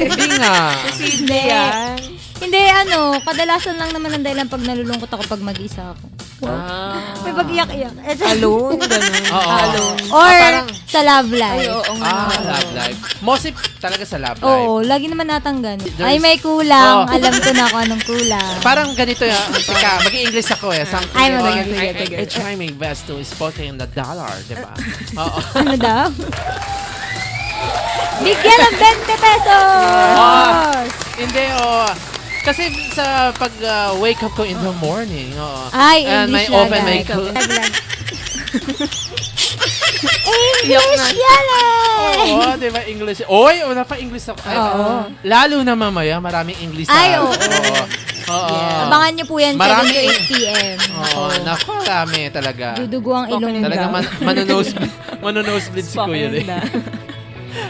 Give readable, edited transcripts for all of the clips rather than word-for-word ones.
Hindi nga. Posible yan. Hindi, kadalasan lang naman ang dahilan pag nalulungkot ako pag mag-isa ako. May pag-iyak-iyak. Alone, gano'n. Oo. Alone. Or parang- sa love life. Ay, oo nga. Love life. Mostly talaga sa love life. Oo, lagi naman natang ganun. Ay, may kulang. Oh. Alam ko na kung anong kulang. Parang ganito yan. Teka, mag-i-English ako eh. Ay, mag-i- I try my best to speak in the dollar, di ba? Oo. Ano daw? Bigyan ng 20 pesos! Hindi, kasi sa pag-wake up ko in the morning, Ay, and English may open yan, my ay. clothes. English yan eh! Oo, di ba? English. Oy, wala pa English ako. Ay, Oo. lalo na mamaya, maraming English sa... Ay, oo. Oo. Abangan nyo po yan 7 Marami. to 8 p.m. Oo, naku, marami talaga. Dudugo ang ilong Talaga daw. manonosebleed si Kuya Ray.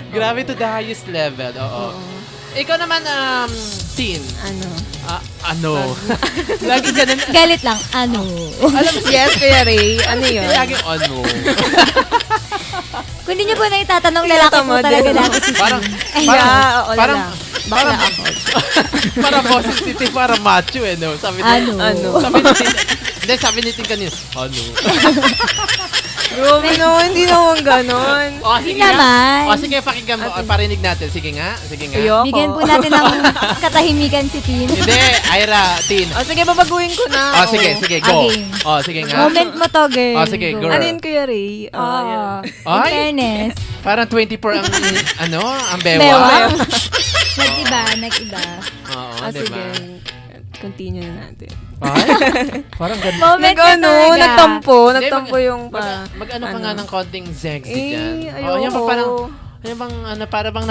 Grabe to the highest level. Oo. Ikaw naman, teen. Ano? Lagi ganun. Galit lang. Ano? Alam mo, Yes, Kuya Ray. Ano yun? laging ano. Kung hindi nyo po na itatanong, lalaki po Tama talaga din. dati si Parang, Ay, Oo, parang, lala. parang, parang boses ni Tin, parang macho eh, no? Sabi ni, Ano? Sabi ni Tin, hindi, sabi ni Tin kanina, ano? Grabe naman, hindi naman ganon. Hindi naman. Sige, pakinggan mo, parinig natin. Sige nga. Ayoko. Bigyan po natin ng katahimikan si Tin. Hindi, Ira, Tin. Sige, babaguhin ko na. Sige, go. Game. Sige nga. Moment mo to, girl. Sige, girl. Ano yun, Kuya Ray? In Ay. fairness. Parang 24 ang, ang bewa. Bewang. Nag-iba. Oo, Sige. diba? Continue na natin. Ay, parang ganun. Moment ka talaga. Nagtampo yung Mag-ano ka nga ng konting sexy dyan. ayoko. Yan ba parang, yan bang, para bang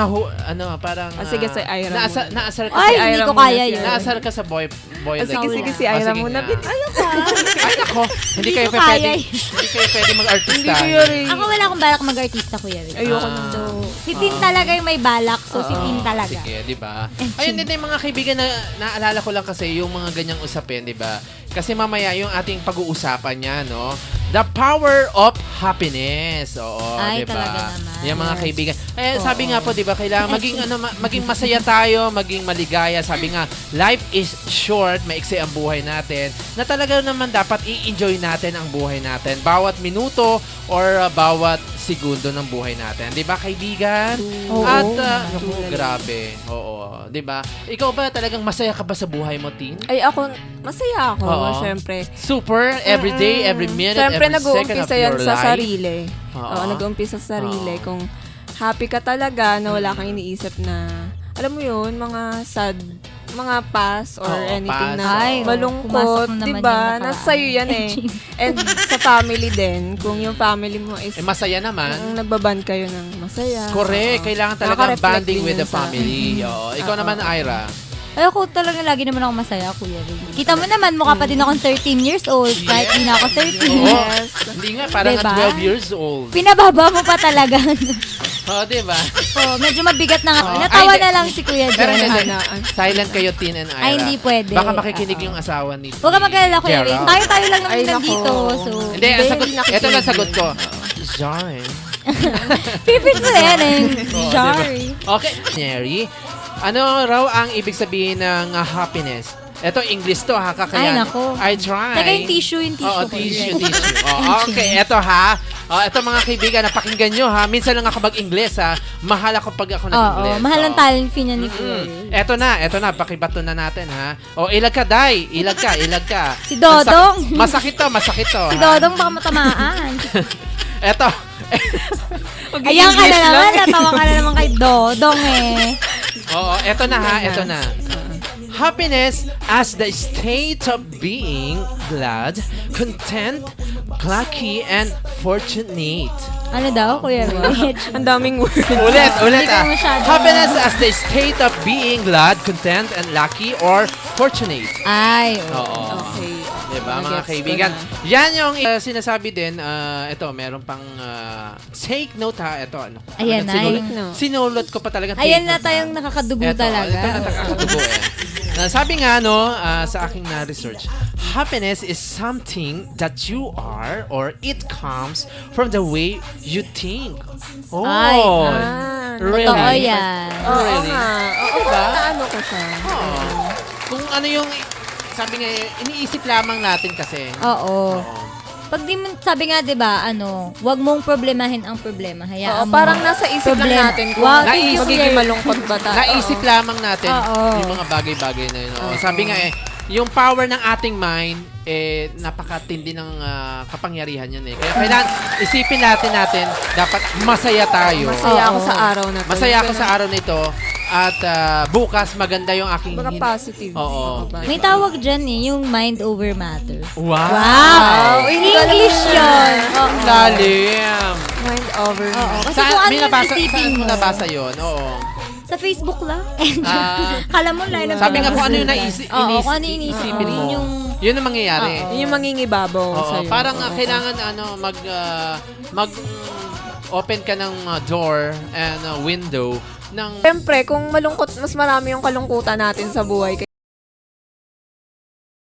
parang, sige, sa Ira naasar ka Ay, sa, hindi Ira ko muna kaya siya. yun. naasar ka sa boy sige, si Ira muna. Ay, nako, hindi kayo ko kaya pwede mag-artista. Hindi, Kuya Ray. Ako wala akong balak mag-artista, Kuya Ray. Ayoko Ah. na. So, si Tin talaga yung may balak. So, si Tin talaga. Sige, di ba? Ayun din yung mga kaibigan na naalala ko lang kasi yung mga ganyang usapin, di ba? Kasi mamaya yung ating pag-uusapan niya, no? The power of happiness. Oo, Ay, di ba? talaga naman. Yung mga Yes. kaibigan. Sabi nga po, di ba, kailangan maging masaya tayo, maging maligaya. Sabi nga, life is short, maiksi ang buhay natin, na talaga naman dapat i-enjoy natin ang buhay natin. Bawat minuto or bawat segundo ng buhay natin. Di ba, kaibigan? Oo. At, grabe. Oo, di ba? Ikaw ba talagang masaya ka ba sa buhay mo, Tin? Ay, ako, masaya ako, Oo. syempre. Super, every day, every minute, Syempre, every second of nag-uumpisa yan your sa life. sarili. Oo. Oo, nag-uumpisa sa sarili. Oo. Kung happy ka talaga na wala kang iniisip na, alam mo yun, mga sad, mga past or Oo, anything past. na Ay, malungkot, pumasok na naman di yung ba? nakaraan. Nasa sa'yo yan eh. And sa family din, kung yung family mo is Masaya naman. nagbaband kayo ng masaya. Correct. Oo. Kailangan talaga Nakaka-reflect bonding din with yun the family. Oo. Ikaw naman, Ira. Ay, ako talaga lagi naman ako masaya, Kuya Ray. Kita mo naman, mukha pa din akong 13 years old. Kahit di na ako 13. Oo. Yes. Hindi nga, parang Diba? 12 years old. Pinababa mo pa talaga. Oo, diba? Oh, medyo mabigat na nga. Oo. Natawa Ay, na lang si Kuya Pero Jen. hindi. Silent kayo, Tin and Ira. Ay, hindi pwede. Baka makikinig yung asawa ni Huwag ka mag-alala, Kuya Ray. Gerald. Tayo lang naman Ay, nako. nandito. So, Hindi, ang sagot. nakikinig. Ito lang sagot ko. Sorry. pipit mo yan eh. Oo, Sorry. diba? Okay. Mary, ano raw ang ibig sabihin ng happiness? Ito, English to, ha? Kakayan. Ay, nako. I try. Teka, yung tissue. Oo, ko. tissue. Okay, eto ha. Eto mga kaibigan, napakinggan nyo ha. Minsan lang ako mag-English ha. Mahal ako pag ako nag-English. Oo, mahal ang talent fee niya ni Kuya Ray. Eto na. Pakibato na natin ha. Ilag ka, Day. Ilag ka. Si Dodong. Masakit to. Si ha? Dodong baka matamaan. Eto. Ayan ka na naman. Natawa ka na naman kay Dodong eh. Oo, eto na ha. Eto na. Happiness as the state of being glad, content, lucky, and fortunate. Ano daw, Kuya Ray? Ang daming words. Ulit Hindi ah. ka masyado- Happiness as the state of being glad, content, and lucky or fortunate. Ay, Oo. Okay. Diba, mga Nagets ko kaibigan? na. Yan yung sinasabi din. Ito, meron pang take note ha. Ito, ano? Ayan na, Sinulat, yung- sinulot ko pa talaga. Ayan take na note, tayong ha. nakakadugo Ito, talaga. Ito na nakakadugo eh. Sabi nga, sa aking na-research, happiness is something that you are or it comes from the way you think. Oh, Ay, really? Totoo yan. Oo Really? nga. Oo ko siya. Oo. Kung ano yung, sabi nga, iniisip lamang natin kasi. Oo. Oo. Pag di mo, sabi nga, di ba, wag mong problemahin ang problema. Oo, Hayaan mo. parang nasa isip lang Problema. natin kung Wow, thank you, magiging Kuya. malungkot ba tayo. Naisip lamang natin Oo. yung mga bagay-bagay na yun. Oo. Oo. Sabi nga yung power ng ating mind, napakatindi ng kapangyarihan yan eh. Kaya kailangan isipin natin, dapat masaya tayo. Masaya ako Oo. sa araw na to. Masaya ako sa araw nito. At bukas, maganda yung aking... Baga positive. Oo. May tawag dyan yung mind over matter. Wow! Wow! English yun! Ang lalim! Mind over. Oo. Kasi Saan, kung ano may yung nabasa, isipin saan mo mo. nabasa yun? Oo. Sa Facebook lang. Ah, Kala mo lang. sabi nga kung ano yung naisip, Oo, kung ano yung iniisipin mo. mo. Yung, Yun ang mangyayari. Oo. Yun yung mangingibabaw Oo, sa'yo. parang Oo. kailangan open ka ng door and window ng Siyempre, kung malungkot, mas marami yung kalungkutan natin sa buhay.